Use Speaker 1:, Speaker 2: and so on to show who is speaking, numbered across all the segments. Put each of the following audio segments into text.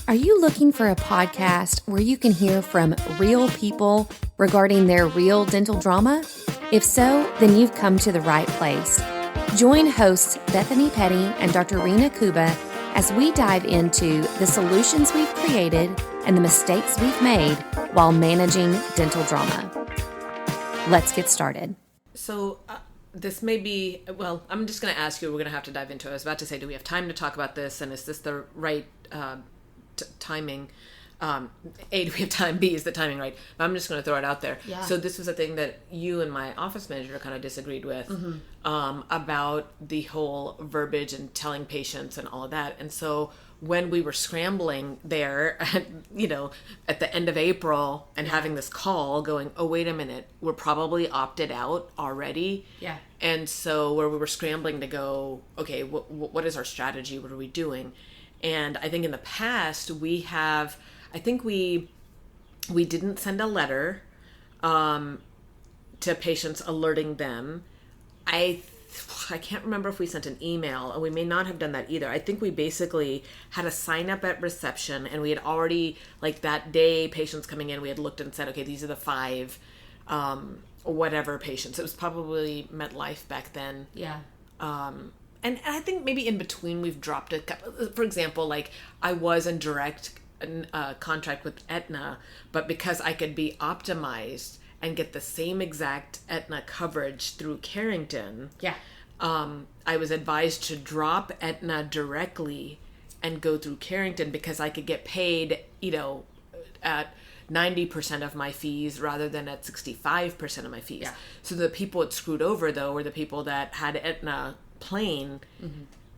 Speaker 1: Are you looking for a podcast where you can hear from real people regarding their real dental drama? If so, then you've come to the right place. Join hosts Bethany Petty and Dr. Rena Kuba as we dive into the solutions we've created and the mistakes we've made while managing dental drama. Let's get started.
Speaker 2: So this may be, well, I'm just going to ask you, we're going to have to dive into it. I was about to say, do we have time to talk about this? And is this the right timing? A, do we have time? B, is the timing right? But I'm just going to throw it out there.
Speaker 1: Yeah.
Speaker 2: So this was a thing that you and my office manager kind of disagreed with about the whole verbiage and telling patients and all of that. And so when we were scrambling there, at the end of April and having this call going, oh, wait a minute, we're probably opted out already.
Speaker 1: Yeah.
Speaker 2: And so where we were scrambling to go, okay, what is our strategy? What are we doing? And I think in the past we didn't send a letter to patients alerting them. I can't remember if we sent an email, and we may not have done that either. I think we basically had a sign up at reception, and we had already, like that day, patients coming in, we had looked and said, okay, these are the 5 whatever patients. It was probably MetLife back then.
Speaker 1: Yeah.
Speaker 2: And I think maybe in between we've dropped a couple. For example, like I was in direct contract with Aetna, but because I could be optimized and get the same exact Aetna coverage through Carrington, I was advised to drop Aetna directly and go through Carrington because I could get paid, at 90% of my fees rather than at 65% of my fees. Yeah. So the people it screwed over, though, were the people that had Aetna plain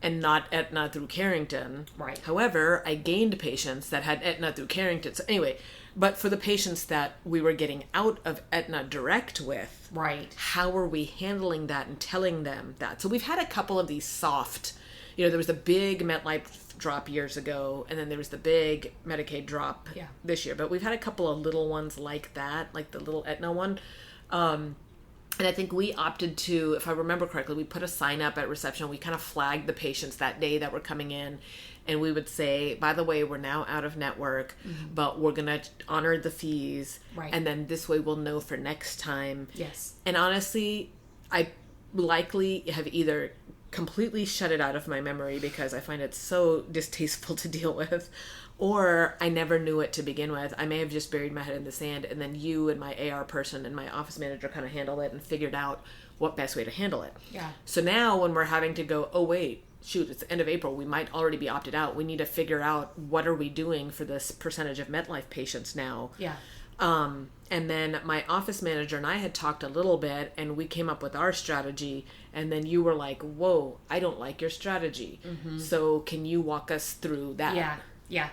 Speaker 2: and not Aetna through Carrington.
Speaker 1: Right.
Speaker 2: However, I gained patients that had Aetna through Carrington. So anyway, but for the patients that we were getting out of Aetna direct with,
Speaker 1: right,
Speaker 2: how are we handling that and telling them that? So we've had a couple of these soft, there was a big MetLife drop years ago, and then there was the big Medicaid drop this year. But we've had a couple of little ones like that, like the little Aetna one. And I think we opted to, if I remember correctly, we put a sign up at reception. We kind of flagged the patients that day that were coming in. And we would say, by the way, we're now out of network, but we're going to honor the fees.
Speaker 1: Right.
Speaker 2: And then this way we'll know for next time.
Speaker 1: Yes.
Speaker 2: And honestly, I likely have either completely shut it out of my memory because I find it so distasteful to deal with, or I never knew it to begin with. I may have just buried my head in the sand, and then you and my AR person and my office manager kind of handled it and figured out what best way to handle it.
Speaker 1: Yeah.
Speaker 2: So now when we're having to go, oh wait, shoot, it's the end of April, we might already be opted out. We need to figure out what are we doing for this percentage of MetLife patients now.
Speaker 1: Yeah.
Speaker 2: And then my office manager and I had talked a little bit, and we came up with our strategy. And then you were like, whoa, I don't like your strategy. So can you walk us through that?
Speaker 3: Yeah.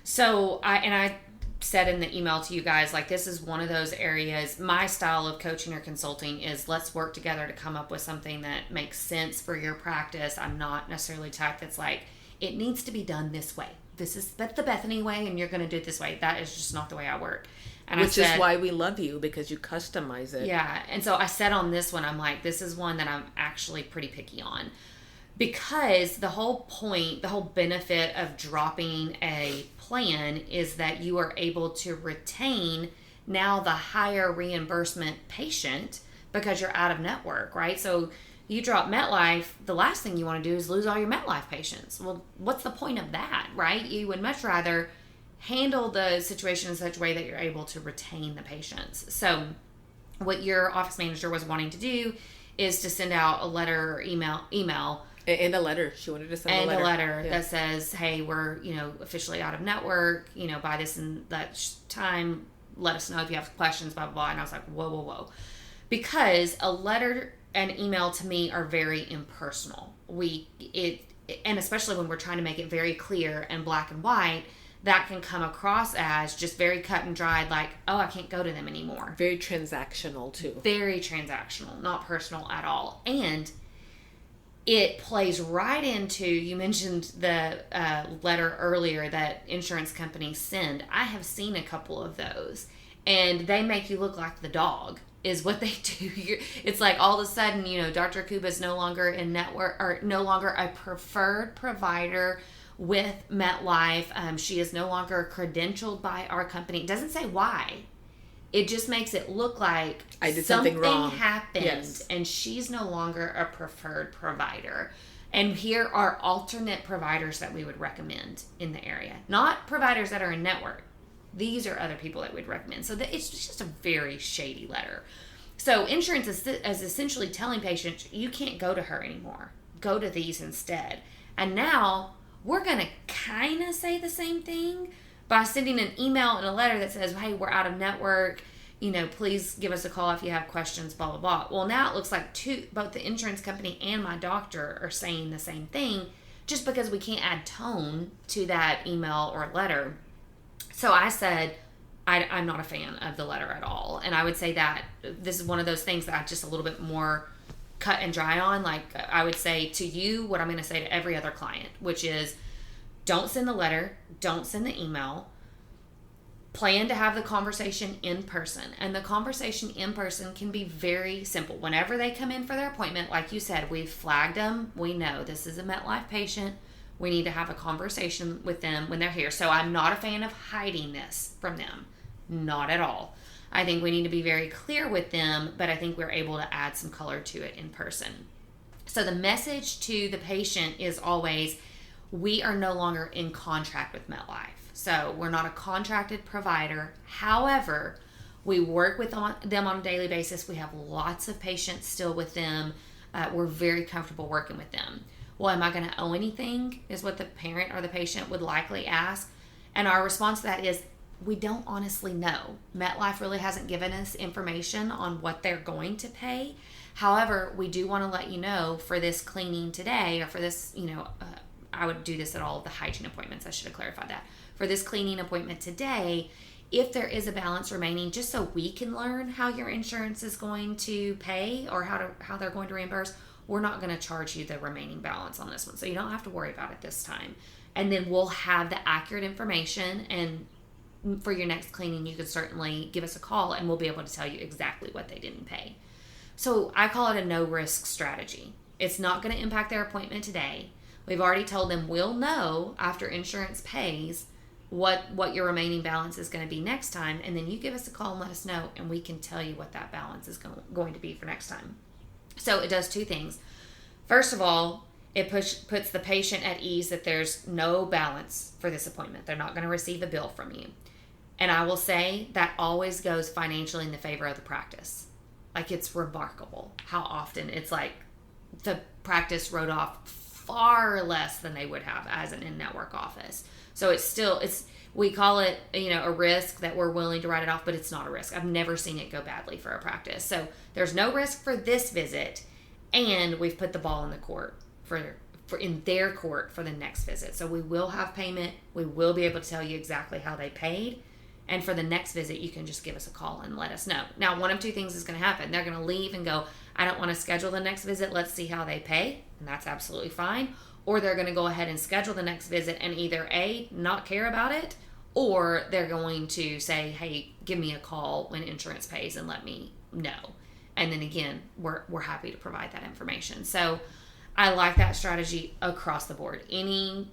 Speaker 3: So I said in the email to you guys, like, this is one of those areas. My style of coaching or consulting is let's work together to come up with something that makes sense for your practice. I'm not necessarily type that's like, it needs to be done this way. This is the Bethany way, and you're going to do it this way. That is just not the way I work. And
Speaker 2: Which is why we love you, because you customize it.
Speaker 3: Yeah. And so I said on this one, I'm like, this is one that I'm actually pretty picky on. Because the whole point, the whole benefit of dropping a plan is that you are able to retain now the higher reimbursement patient because you're out of network, right? So you drop MetLife, the last thing you want to do is lose all your MetLife patients. Well, what's the point of that, right? You would much rather handle the situation in such a way that you're able to retain the patients. So what your office manager was wanting to do is to send out a letter or email.
Speaker 2: And a letter. She wanted to send a letter.
Speaker 3: That says, hey, we're, officially out of network, by this and that time, let us know if you have questions, blah, blah, blah. And I was like, whoa. Because a letter and email to me are very impersonal. And especially when we're trying to make it very clear and black and white, that can come across as just very cut and dried, like, oh, I can't go to them anymore.
Speaker 2: Very transactional, too.
Speaker 3: Very transactional, not personal at all. And it plays right into, you mentioned the letter earlier that insurance companies send. I have seen a couple of those, and they make you look like the dog is what they do. It's like all of a sudden, Dr. Kuba is no longer in network or no longer a preferred provider with MetLife. She is no longer credentialed by our company. It doesn't say why. It just makes it look like
Speaker 2: I did something wrong.
Speaker 3: Happened,
Speaker 2: yes.
Speaker 3: And she's no longer a preferred provider. And here are alternate providers that we would recommend in the area. Not providers that are in network. These are other people that we'd recommend. So it's just a very shady letter. So insurance is essentially telling patients, you can't go to her anymore. Go to these instead. And now we're going to kind of say the same thing by sending an email and a letter that says, hey, we're out of network. Please give us a call if you have questions, blah, blah, blah. Well, now it looks like both the insurance company and my doctor are saying the same thing just because we can't add tone to that email or letter. So I said, I'm not a fan of the letter at all. And I would say that this is one of those things that I'm just a little bit more cut and dry on. Like I would say to you what I'm going to say to every other client, which is don't send the letter, don't send the email. Plan to have the conversation in person. And the conversation in person can be very simple. Whenever they come in for their appointment, like you said, we've flagged them. We know this is a MetLife patient. We need to have a conversation with them when they're here. So I'm not a fan of hiding this from them. Not at all. I think we need to be very clear with them, but I think we're able to add some color to it in person. So the message to the patient is always, we are no longer in contract with MetLife. So we're not a contracted provider. However, we work with them on a daily basis. We have lots of patients still with them. We're very comfortable working with them. Well, am I going to owe anything? Is what the parent or the patient would likely ask. And our response to that is, we don't honestly know. MetLife really hasn't given us information on what they're going to pay. However, we do want to let you know for this cleaning today, or for this, I would do this at all of the hygiene appointments. I should have clarified that. For this cleaning appointment today, if there is a balance remaining, just so we can learn how your insurance is going to pay or how they're going to reimburse, we're not going to charge you the remaining balance on this one. So you don't have to worry about it this time. And then we'll have the accurate information, and for your next cleaning, you can certainly give us a call and we'll be able to tell you exactly what they didn't pay. So I call it a no-risk strategy. It's not going to impact their appointment today. We've already told them we'll know after insurance pays what your remaining balance is going to be next time, and then you give us a call and let us know, and we can tell you what that balance is going to be for next time. So it does two things. First of all, it puts the patient at ease that there's no balance for this appointment. They're not going to receive a bill from you. And I will say that always goes financially in the favor of the practice. Like, it's remarkable how often it's like the practice wrote off far less than they would have as an in-network office. So we call it, a risk that we're willing to write it off, but it's not a risk. I've never seen it go badly for a practice. So there's no risk for this visit, and we've put the ball in the court for in their court for the next visit. So we will have payment. We will be able to tell you exactly how they paid. And for the next visit, you can just give us a call and let us know. Now, one of two things is going to happen. They're going to leave and go, I don't want to schedule the next visit. Let's see how they pay. And that's absolutely fine. Or they're going to go ahead and schedule the next visit and either A, not care about it, or they're going to say, hey, give me a call when insurance pays and let me know. And then again, we're happy to provide that information. So I like that strategy across the board. Any,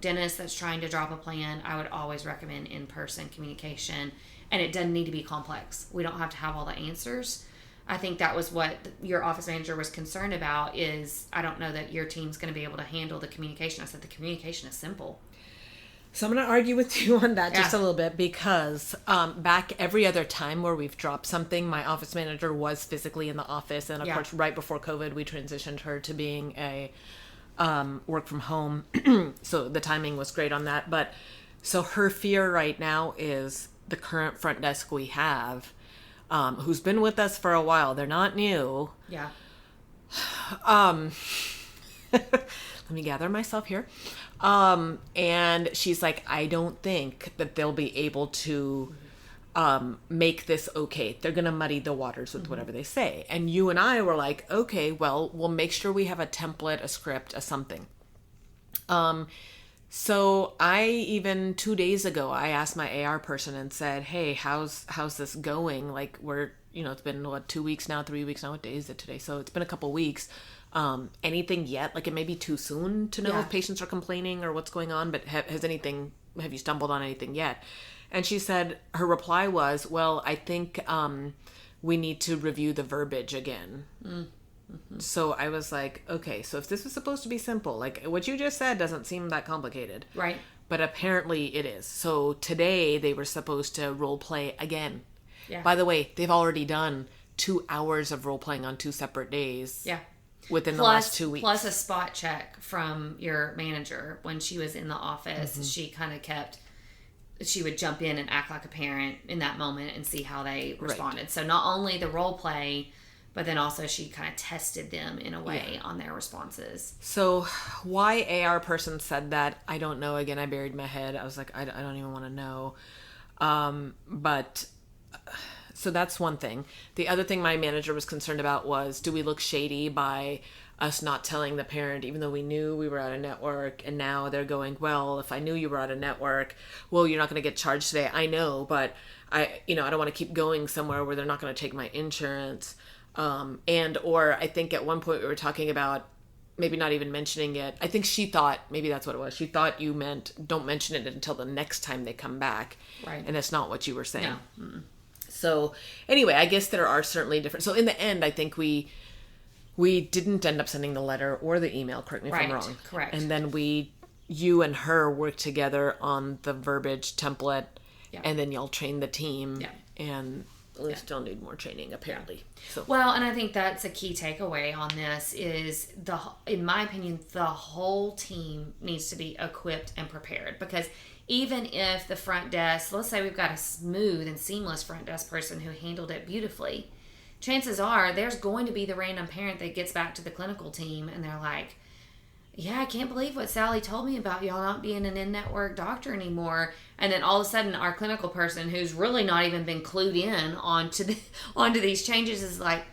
Speaker 3: dentist that's trying to drop a plan, I would always recommend in-person communication. And it doesn't need to be complex. We don't have to have all the answers. I think that was what your office manager was concerned about, is I don't know that your team's going to be able to handle the communication. I said the communication is simple.
Speaker 2: So I'm going to argue with you on that just a little bit, because back every other time where we've dropped something, my office manager was physically in the office. And of course, right before COVID, we transitioned her to being a work from home. So the timing was great on that. But so her fear right now is the current front desk we have, who's been with us for a while. They're not new.
Speaker 3: Yeah.
Speaker 2: Let me gather myself here. And she's like, I don't think that they'll be able to make this okay. They're going to muddy the waters with whatever they say. And you and I were like, okay, well, we'll make sure we have a template, a script, a something. So I, even 2 days ago, I asked my AR person and said, hey, how's this going? Like, it's been 2 weeks now, 3 weeks now. What day is it today? So it's been a couple weeks. anything yet. Like, it may be too soon to know
Speaker 3: Yeah.
Speaker 2: if patients are complaining or what's going on, but have you stumbled on anything yet? And she said, her reply was, well, I think we need to review the verbiage again. Mm-hmm. So I was like, okay, so if this was supposed to be simple, like what you just said doesn't seem that complicated.
Speaker 3: Right.
Speaker 2: But apparently it is. So today they were supposed to role play again.
Speaker 3: Yeah.
Speaker 2: By the way, they've already done 2 hours of role playing on 2 separate days.
Speaker 3: Yeah.
Speaker 2: Within the last 2 weeks.
Speaker 3: Plus a spot check from your manager when she was in the office.
Speaker 2: Mm-hmm.
Speaker 3: She kind of she would jump in and act like a parent in that moment and see how they responded. Right. So not only the role play, but then also she kind of tested them in a way on their responses. So
Speaker 2: why AR person said that, I don't know. Again, I buried my head. I was like, I don't even want to know. But so that's one thing. The other thing my manager was concerned about was, do we look shady by us not telling the parent, even though we knew we were out of network, and now they're going, well, if I knew you were out of network, well, you're not going to get charged today. I know, but I don't want to keep going somewhere where they're not going to take my insurance. Or I think at one point we were talking about maybe not even mentioning it. I think she thought, maybe that's what it was. She thought you meant don't mention it until the next time they come back.
Speaker 3: Right.
Speaker 2: And that's not what you were saying.
Speaker 3: No. Mm-mm.
Speaker 2: So anyway, I guess there are certainly different. So in the end, I think we didn't end up sending the letter or the email. Correct me if I'm wrong.
Speaker 3: Correct.
Speaker 2: And then you and her worked together on the verbiage template, and then y'all trained the team. Yeah. And we still need more training, apparently. So.
Speaker 3: Well, and I think that's a key takeaway on this is, in my opinion, the whole team needs to be equipped and prepared, because even if the front desk, let's say we've got a smooth and seamless front desk person who handled it beautifully, chances are there's going to be the random parent that gets back to the clinical team and they're like, yeah, I can't believe what Sally told me about y'all not being an in-network doctor anymore. And then all of a sudden our clinical person, who's really not even been clued in onto these changes, is like,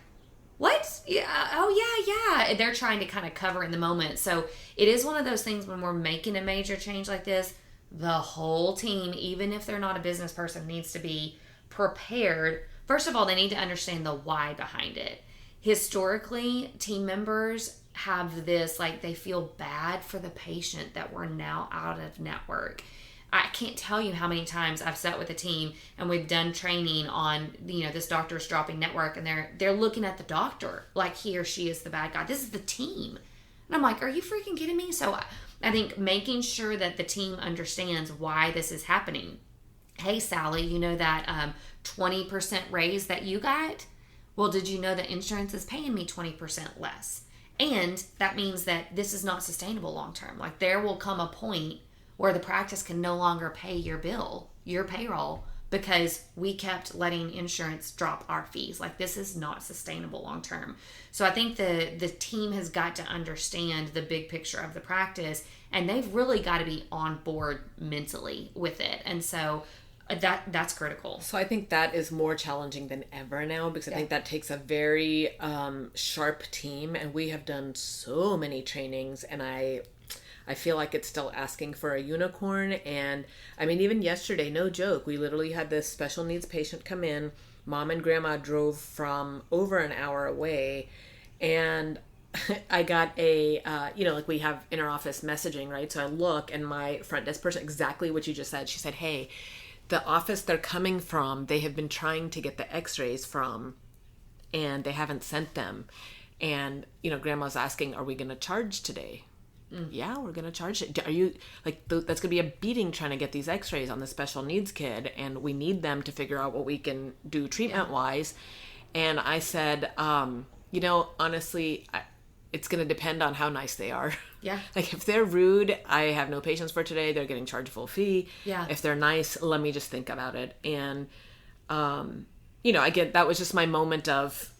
Speaker 3: what? Yeah, oh yeah. And they're trying to kind of cover in the moment. So it is one of those things when we're making a major change like this, the whole team, even if they're not a business person, needs to be prepared. First of all, they need to understand the why behind it. Historically, team members have this, like, they feel bad for the patient that we're now out of network. I can't tell you how many times I've sat with a team and we've done training on, this doctor's dropping network, and they're looking at the doctor like he or she is the bad guy. This is the team. And I'm like, are you freaking kidding me? So I think making sure that the team understands why this is happening. Hey, Sally, you know that 20% raise that you got? Well, did you know that insurance is paying me 20% less? And that means that this is not sustainable long term. Like, there will come a point where the practice can no longer pay your bill, your payroll, because we kept letting insurance drop our fees. Like, this is not sustainable long term. So I think the team has got to understand the big picture of the practice, and they've really got to be on board mentally with it. And so that's critical.
Speaker 2: So I think that is more challenging than ever now, because I think that takes a very sharp team, and we have done so many trainings, and I feel like it's still asking for a unicorn. And I mean, even yesterday, no joke, we literally had this special needs patient come in. Mom and grandma drove from over an hour away, and I got a, like we have in our office messaging, right? So I look, and my front desk person, exactly what you just said, she said, hey, the office they're coming from, they have been trying to get the x-rays from, and they haven't sent them. And, grandma's asking, are we going to charge today? Yeah, we're going to charge it. Are you, like, that's going to be a beating trying to get these x-rays on the special needs kid, and we need them to figure out what we can do treatment-wise. And I said, honestly, it's going to depend on how nice they are.
Speaker 3: Yeah.
Speaker 2: Like, if they're rude, I have no patience for today. They're getting charged full fee.
Speaker 3: Yeah.
Speaker 2: If they're nice, let me just think about it. And, that was just my moment of,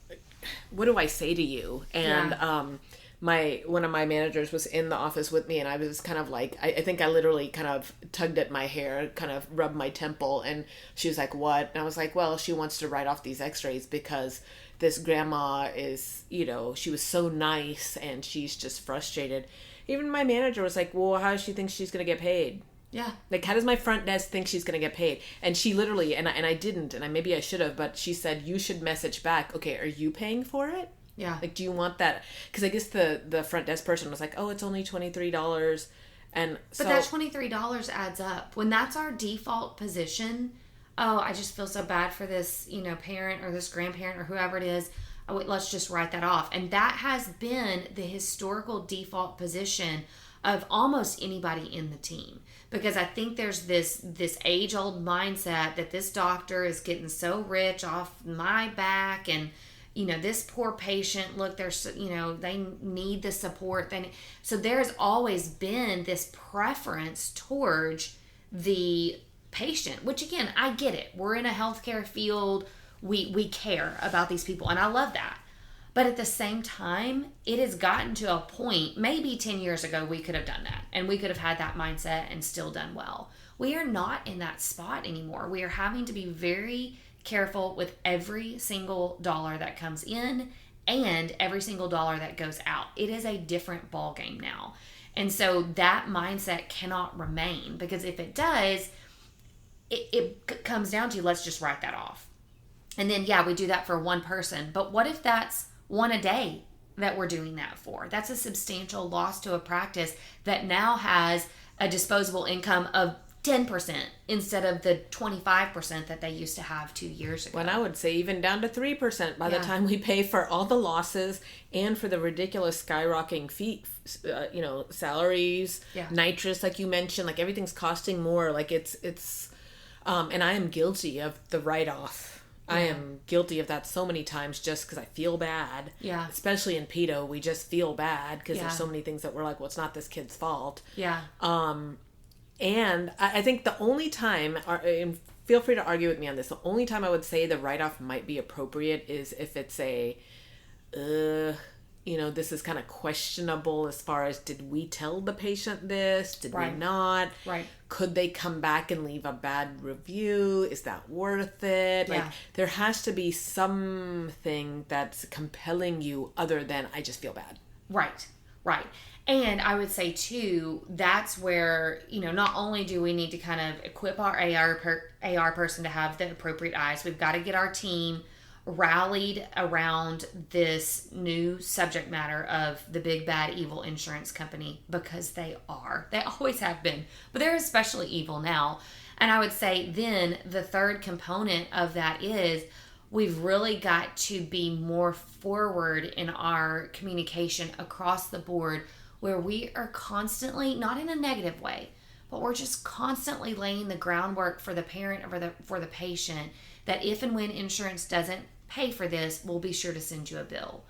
Speaker 2: what do I say to you? And, one of my managers was in the office with me, and I was kind of like, I think I literally kind of tugged at my hair, kind of rubbed my temple, and she was like, what? And I was like, well, she wants to write off these x-rays because this grandma is, she was so nice and she's just frustrated. Even my manager was like, well, how does she think she's going to get paid?
Speaker 3: Yeah.
Speaker 2: Like, how does my front desk think she's going to get paid? And she literally, and I didn't, and maybe I should have, but she said, you should message back, okay, are you paying for it?
Speaker 3: Yeah.
Speaker 2: Like, do you want that? Because I guess the front desk person was like, oh, it's only $23. And so,
Speaker 3: but that $23 adds up. When that's our default position, oh, I just feel so bad for this, parent or this grandparent or whoever it is. Oh, let's just write that off. And that has been the historical default position of almost anybody in the team. Because I think there's this age-old mindset that this doctor is getting so rich off my back, and this poor patient, look, they need the support. So there's always been this preference towards the patient, which again, I get it. We're in a healthcare field. We care about these people, and I love that. But at the same time, it has gotten to a point, maybe 10 years ago, we could have done that, and we could have had that mindset and still done well. We are not in that spot anymore. We are having to be very careful with every single dollar that comes in and every single dollar that goes out. It is a different ball game now. And so that mindset cannot remain, because if it does, it comes down to, let's just write that off. And then, yeah, we do that for one person. But what if that's one a day that we're doing that for? That's a substantial loss to a practice that now has a disposable income of 10% instead of the 25% that they used to have 2 years ago.
Speaker 2: Well, I would say even down to 3% by the time we pay for all the losses and for the ridiculous skyrocketing salaries, nitrous, like you mentioned, like everything's costing more. Like it's and I am guilty of the write-off. I am guilty of that so many times just because I feel bad. Yeah. Especially in pedo, we just feel bad because there's so many things that we're like, well, it's not this kid's fault. Yeah. And I think the only time, and feel free to argue with me on this, the only time I would say the write-off might be appropriate is if it's this is kind of questionable as far as, did we tell the patient this? Did we not? Right. Could they come back and leave a bad review? Is that worth it? Yeah. Like, there has to be something that's compelling you other than, I just feel bad.
Speaker 3: Right. And I would say, too, that's where, not only do we need to kind of equip our AR person to have the appropriate eyes, we've got to get our team rallied around this new subject matter of the big bad evil insurance company, because they always have been, but they're especially evil now. And I would say then the third component of that is we've really got to be more forward in our communication across the board, where we are constantly, not in a negative way, but we're just constantly laying the groundwork for the parent or for the patient, that if and when insurance doesn't pay for this, we'll be sure to send you a bill.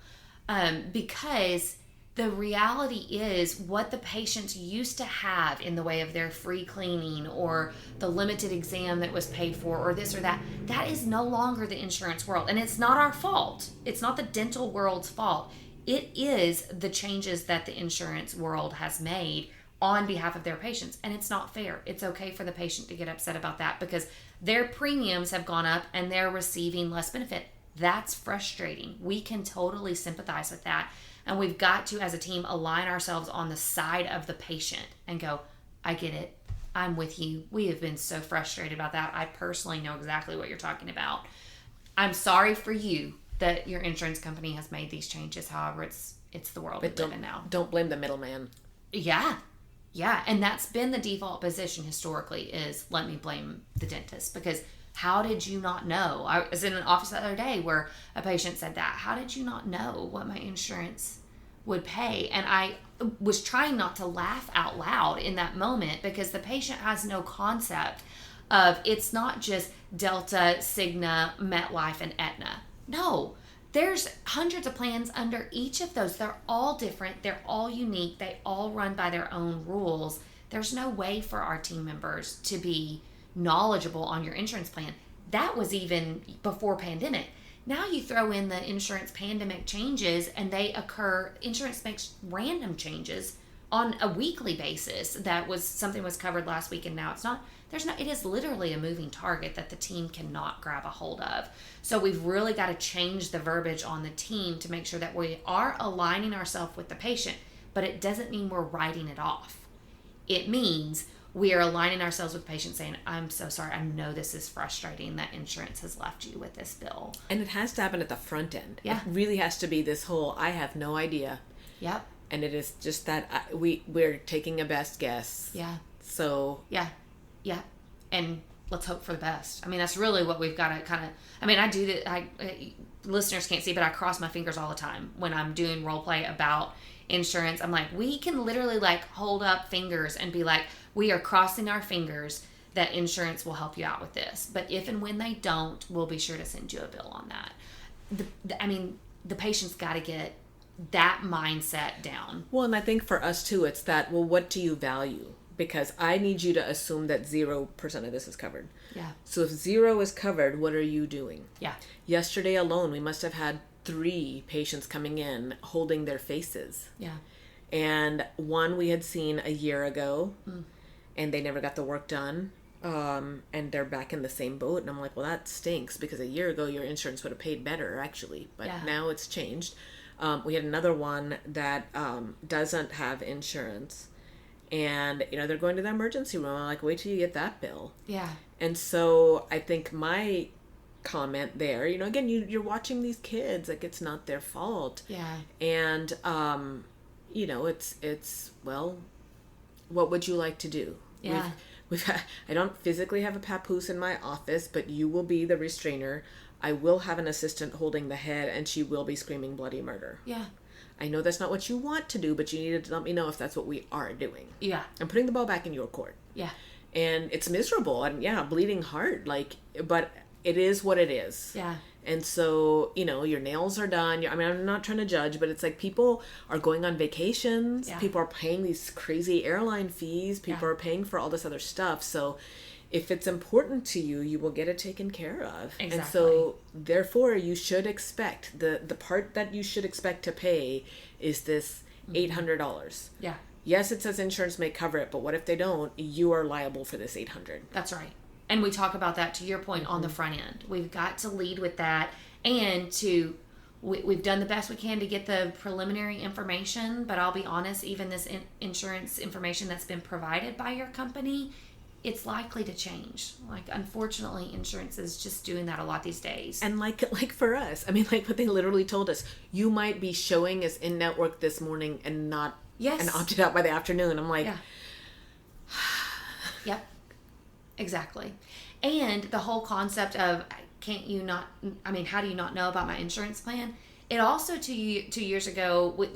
Speaker 3: Because the reality is, what the patients used to have in the way of their free cleaning or the limited exam that was paid for or this or that, that is no longer the insurance world. And it's not our fault. It's not the dental world's fault. It is the changes that the insurance world has made on behalf of their patients. And it's not fair. It's okay for the patient to get upset about that, because their premiums have gone up and they're receiving less benefit. That's frustrating. We can totally sympathize with that. And we've got to, as a team, align ourselves on the side of the patient and go, I get it. I'm with you. We have been so frustrated about that. I personally know exactly what you're talking about. I'm sorry for you that your insurance company has made these changes. However, it's the world we live in now.
Speaker 2: Don't blame the middleman.
Speaker 3: Yeah. And that's been the default position historically, is let me blame the dentist, because how did you not know? I was in an office the other day where a patient said that. How did you not know what my insurance would pay? And I was trying not to laugh out loud in that moment, because the patient has no concept of, it's not just Delta, Cigna, MetLife, and Aetna. No, there's hundreds of plans under each of those. They're all different. They're all unique. They all run by their own rules. There's no way for our team members to be knowledgeable on your insurance plan. That was even before pandemic. Now you throw in the insurance pandemic changes, and they occur. Insurance makes random changes on a weekly basis. Something was covered last week and now it's not. It is literally a moving target that the team cannot grab a hold of. So we've really got to change the verbiage on the team to make sure that we are aligning ourselves with the patient, but it doesn't mean we're writing it off. It means we are aligning ourselves with patients saying, I'm so sorry. I know this is frustrating that insurance has left you with this bill.
Speaker 2: And it has to happen at the front end.
Speaker 3: Yeah.
Speaker 2: It really has to be this whole, I have no idea.
Speaker 3: Yep.
Speaker 2: And it is just that we're taking a best guess.
Speaker 3: Yeah.
Speaker 2: So.
Speaker 3: Yeah. Yeah. And let's hope for the best. I mean, that's really what we've got to kind of, I mean, I do that. Listeners can't see, but I cross my fingers all the time when I'm doing role play about insurance. I'm like, we can literally like hold up fingers and be like, we are crossing our fingers that insurance will help you out with this. But if and when they don't, we'll be sure to send you a bill on that. I mean, the patient's got to get that mindset down.
Speaker 2: Well, and I think for us too, it's that, well, what do you value? Because I need you to assume that 0% of this is covered.
Speaker 3: Yeah.
Speaker 2: So if 0 is covered, what are you doing?
Speaker 3: Yeah.
Speaker 2: Yesterday alone, we must have had 3 patients coming in holding their faces.
Speaker 3: Yeah.
Speaker 2: And one we had seen a year ago, and they never got the work done. And they're back in the same boat. And I'm like, well, that stinks, because a year ago your insurance would have paid better, actually. But now it's changed. We had another one that doesn't have insurance. And, they're going to the emergency room. I'm like, wait till you get that bill. Yeah. And so I think my comment there, again, you're watching these kids, like, it's not their fault. Yeah. And, it's, well, what would you like to do? Yeah. I don't physically have a papoose in my office, but you will be the restrainer. I will have an assistant holding the head, and she will be screaming bloody murder. Yeah. I know that's not what you want to do, but you need to let me know if that's what we are doing. Yeah. I'm putting the ball back in your court. Yeah. And it's miserable and bleeding heart. But it is what it is. Yeah. And so, your nails are done. I'm not trying to judge, but it's like people are going on vacations. Yeah. People are paying these crazy airline fees. People are paying for all this other stuff. So if it's important to you, you will get it taken care of. Exactly. And so, therefore, you should expect, the part that you should expect to pay is this $800. Yeah. Yes, it says insurance may cover it, but what if they don't? You are liable for this $800.
Speaker 3: That's right. And we talk about that, to your point, on the front end. We've got to lead with that, and we've done the best we can to get the preliminary information, but I'll be honest, even this insurance information that's been provided by your company, it's likely to change. Like, unfortunately, insurance is just doing that a lot these days.
Speaker 2: And like for us, what they literally told us, you might be showing us in network this morning and not, and opted out by the afternoon. I'm like,
Speaker 3: yep, exactly. And the whole concept of, how do you not know about my insurance plan? It also, 2 years ago, with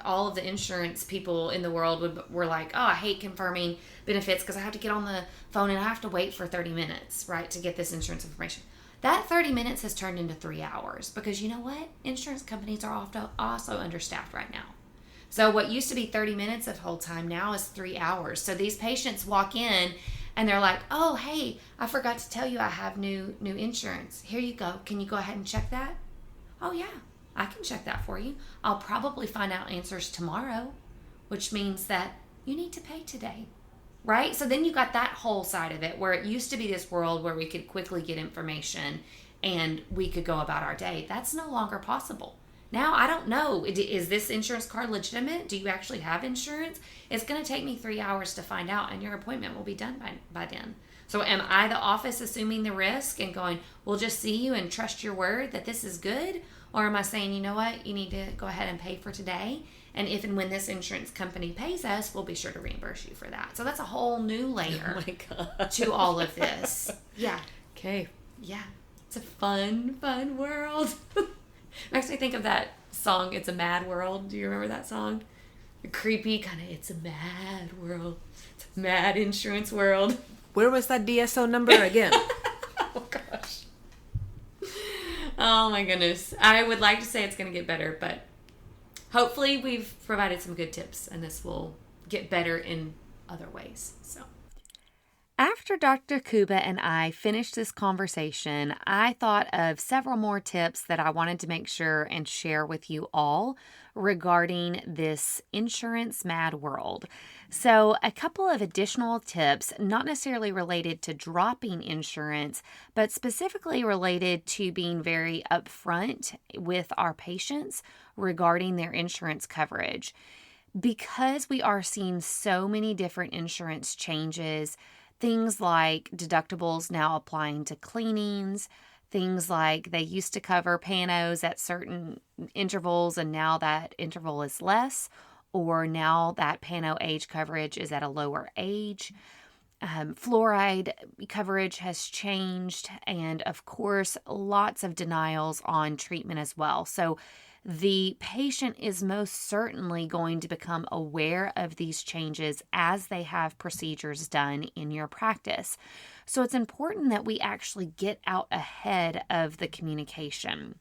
Speaker 3: all of the insurance people in the world were like, oh, I hate confirming benefits because I have to get on the phone and I have to wait for 30 minutes, right, to get this insurance information. That 30 minutes has turned into 3 hours because you know what? Insurance companies are also understaffed right now. So what used to be 30 minutes of hold time now is 3 hours. So these patients walk in and they're like, oh, hey, I forgot to tell you I have new insurance. Here you go. Can you go ahead and check that? Oh, yeah. I can check that for you. I'll probably find out answers tomorrow, which means that you need to pay today, right? So then you got that whole side of it where it used to be this world where we could quickly get information and we could go about our day. That's no longer possible. Now, I don't know. Is this insurance card legitimate? Do you actually have insurance? It's going to take me 3 hours to find out, and your appointment will be done by then. So am I the office assuming the risk and going, we'll just see you and trust your word that this is good? Or am I saying, you know what, you need to go ahead and pay for today, and if and when this insurance company pays us, we'll be sure to reimburse you for that. So that's a whole new layer to all of this. Yeah.
Speaker 2: Okay.
Speaker 3: Yeah. It's a fun world. Makes me think of that song, It's a Mad World. Do you remember that song? The creepy kind of, it's a mad world. It's a mad insurance world.
Speaker 2: Where was that DSO number again?
Speaker 3: Oh, gosh. Oh, my goodness. I would like to say it's going to get better, but hopefully we've provided some good tips, and this will get better in other ways. So, after Dr. Kuba and I finished this conversation, I thought of several more tips that I wanted to make sure and share with you all regarding this insurance mad world. So a couple of additional tips, not necessarily related to dropping insurance, but specifically related to being very upfront with our patients regarding their insurance coverage.
Speaker 1: Because we are seeing so many different insurance changes, things like deductibles now applying to cleanings, things like they used to cover panos at certain intervals and now that interval is less, or now that pano age coverage is at a lower age. Fluoride coverage has changed, and of course, lots of denials on treatment as well. So the patient is most certainly going to become aware of these changes as they have procedures done in your practice. So it's important that we actually get out ahead of the communication.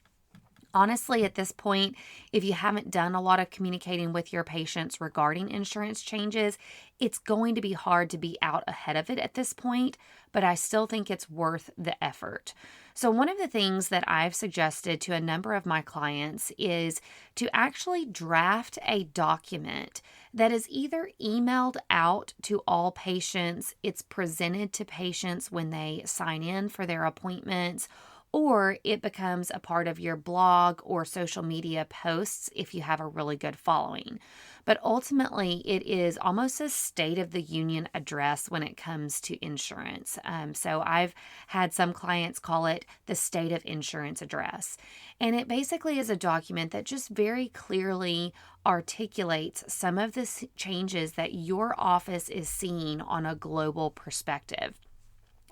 Speaker 1: Honestly, at this point, if you haven't done a lot of communicating with your patients regarding insurance changes, it's going to be hard to be out ahead of it at this point, but I still think it's worth the effort. So one of the things that I've suggested to a number of my clients is to actually draft a document that is either emailed out to all patients, it's presented to patients when they sign in for their appointments, or it becomes a part of your blog or social media posts if you have a really good following. But ultimately, it is almost a State of the Union address when it comes to insurance. So I've had some clients call it the State of Insurance Address. And it basically is a document that just very clearly articulates some of the changes that your office is seeing on a global perspective.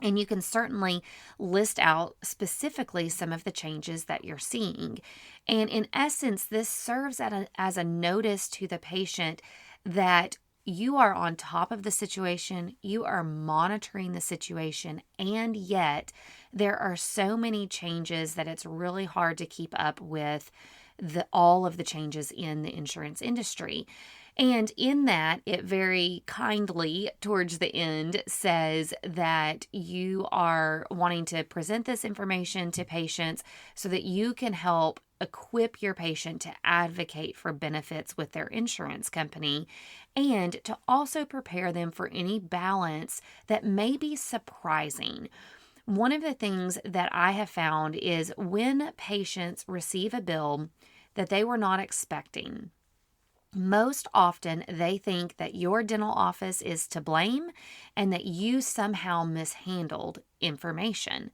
Speaker 1: And you can certainly list out specifically some of the changes that you're seeing. And in essence, this serves as a notice to the patient that you are on top of the situation, you are monitoring the situation, and yet there are so many changes that it's really hard to keep up with all of the changes in the insurance industry. And in that, it very kindly, towards the end, says that you are wanting to present this information to patients so that you can help equip your patient to advocate for benefits with their insurance company and to also prepare them for any balance that may be surprising. One of the things that I have found is when patients receive a bill that they were not expecting, most often they think that your dental office is to blame and that you somehow mishandled information.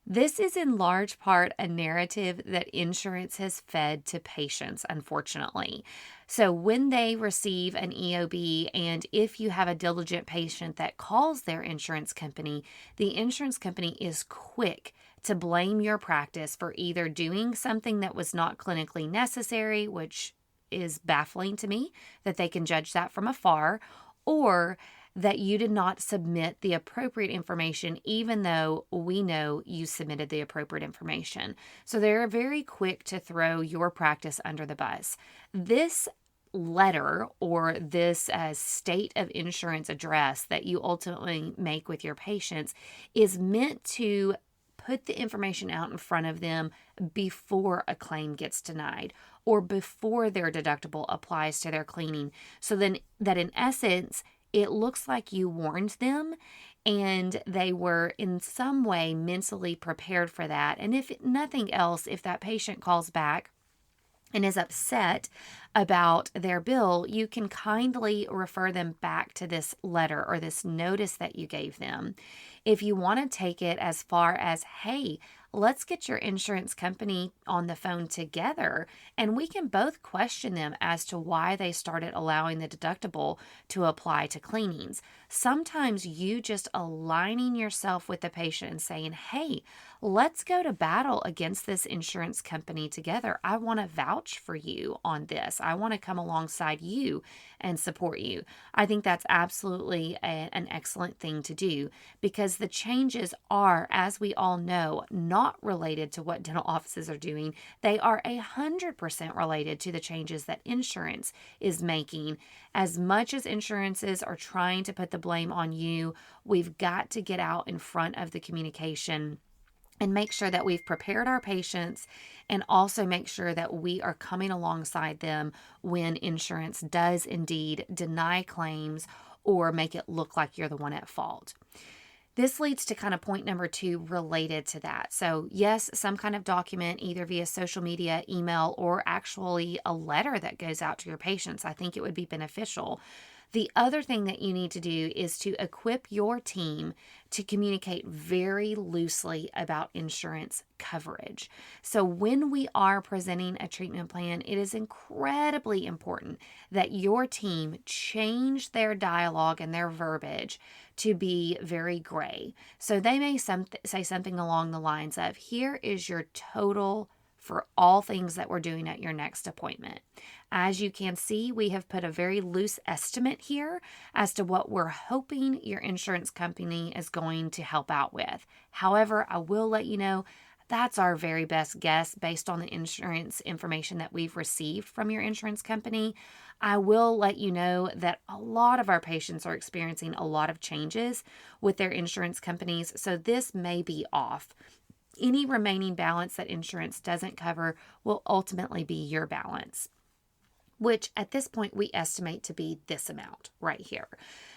Speaker 1: This is in large part a narrative that insurance has fed to patients, unfortunately. So when they receive an EOB, and if you have a diligent patient that calls their insurance company, the insurance company is quick to blame your practice for either doing something that was not clinically necessary, which is baffling to me that they can judge that from afar, or that you did not submit the appropriate information, even though we know you submitted the appropriate information. So they're very quick to throw your practice under the bus. This letter or this state of insurance address that you ultimately make with your patients is meant to put the information out in front of them before a claim gets denied or before their deductible applies to their cleaning. So then that in essence, it looks like you warned them and they were in some way mentally prepared for that. And if nothing else, if that patient calls back and is upset about their bill, you can kindly refer them back to this letter or this notice that you gave them. If you want to take it as far as, hey, let's get your insurance company on the phone together and we can both question them as to why they started allowing the deductible to apply to cleanings. Sometimes you just aligning yourself with the patient and saying, hey, let's go to battle against this insurance company together. I want to vouch for you on this. I want to come alongside you and support you. I think that's absolutely an excellent thing to do because the changes are, as we all know, not related to what dental offices are doing. They are 100% related to the changes that insurance is making. As much as insurances are trying to put the blame on you, we've got to get out in front of the communication and make sure that we've prepared our patients and also make sure that we are coming alongside them when insurance does indeed deny claims or make it look like you're the one at fault. This leads to kind of point number 2 related to that. So yes, some kind of document, either via social media, email, or actually a letter that goes out to your patients. I think it would be beneficial. The other thing that you need to do is to equip your team to communicate very loosely about insurance coverage. So when we are presenting a treatment plan, it is incredibly important that your team change their dialogue and their verbiage to be very gray. So they may say something along the lines of, here is your total for all things that we're doing at your next appointment. As you can see, we have put a very loose estimate here as to what we're hoping your insurance company is going to help out with. However, I will let you know that's our very best guess based on the insurance information that we've received from your insurance company. I will let you know that a lot of our patients are experiencing a lot of changes with their insurance companies, so this may be off. Any remaining balance that insurance doesn't cover will ultimately be your balance, which at this point we estimate to be this amount right here.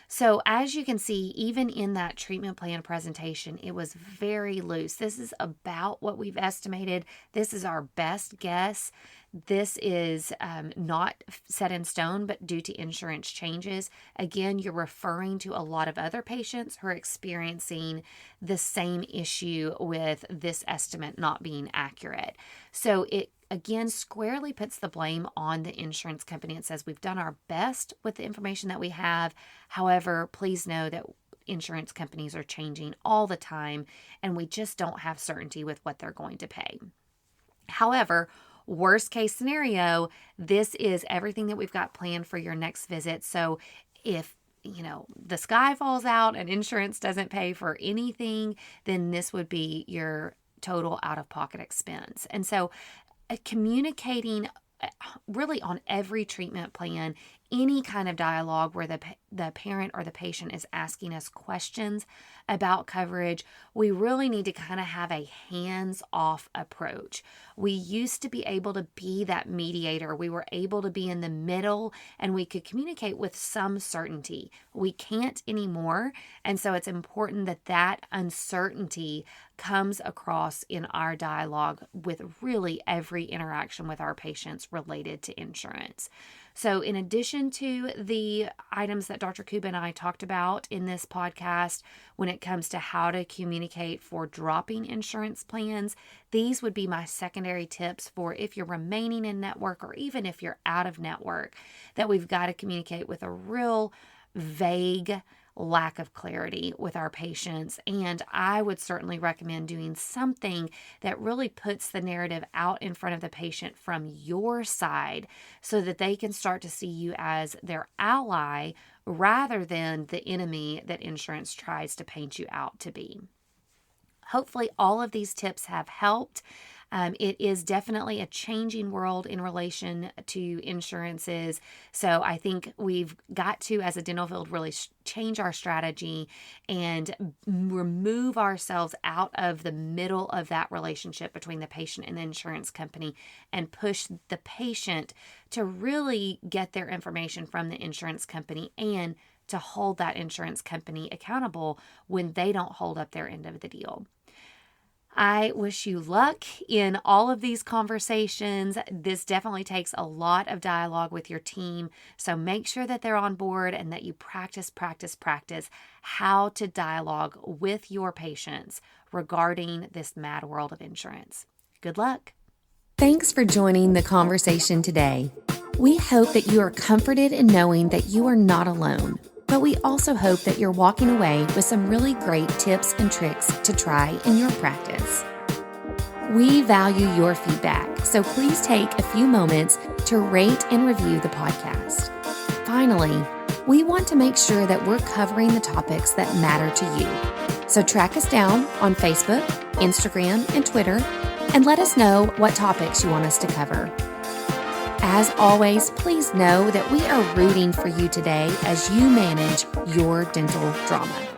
Speaker 1: So as you can see, even in that treatment plan presentation, it was very loose. This is about what we've estimated. This is our best guess. This is not set in stone, but due to insurance changes. Again, you're referring to a lot of other patients who are experiencing the same issue with this estimate not being accurate. So it again squarely puts the blame on the insurance company. It says we've done our best with the information that we have. However, please know that insurance companies are changing all the time, and we just don't have certainty with what they're going to pay. However, worst case scenario, this is everything that we've got planned for your next visit. So if the sky falls out and insurance doesn't pay for anything, then this would be your total out-of-pocket expense. And so communicating really on every treatment plan, any kind of dialogue where the parent or the patient is asking us questions about coverage, we really need to kind of have a hands-off approach. We used to be able to be that mediator. We were able to be in the middle and we could communicate with some certainty. We can't anymore. And so it's important that that uncertainty comes across in our dialogue with really every interaction with our patients related to insurance. So in addition to the items that Dr. Kuba and I talked about in this podcast, when it comes to how to communicate for dropping insurance plans, these would be my secondary tips for if you're remaining in network or even if you're out of network, that we've got to communicate with a real vague lack of clarity with our patients. And I would certainly recommend doing something that really puts the narrative out in front of the patient from your side so that they can start to see you as their ally rather than the enemy that insurance tries to paint you out to be. Hopefully all of these tips have helped. It is definitely a changing world in relation to insurances. So I think we've got to, as a dental field, really change our strategy and remove ourselves out of the middle of that relationship between the patient and the insurance company and push the patient to really get their information from the insurance company and to hold that insurance company accountable when they don't hold up their end of the deal. I wish you luck in all of these conversations. This definitely takes a lot of dialogue with your team. So make sure that they're on board and that you practice how to dialogue with your patients regarding this mad world of insurance. Good luck.
Speaker 4: Thanks for joining the conversation today. We hope that you are comforted in knowing that you are not alone. But we also hope that you're walking away with some really great tips and tricks to try in your practice. We value your feedback, so please take a few moments to rate and review the podcast. Finally, we want to make sure that we're covering the topics that matter to you. So track us down on Facebook, Instagram, and Twitter, and let us know what topics you want us to cover. As always, please know that we are rooting for you today as you manage your dental drama.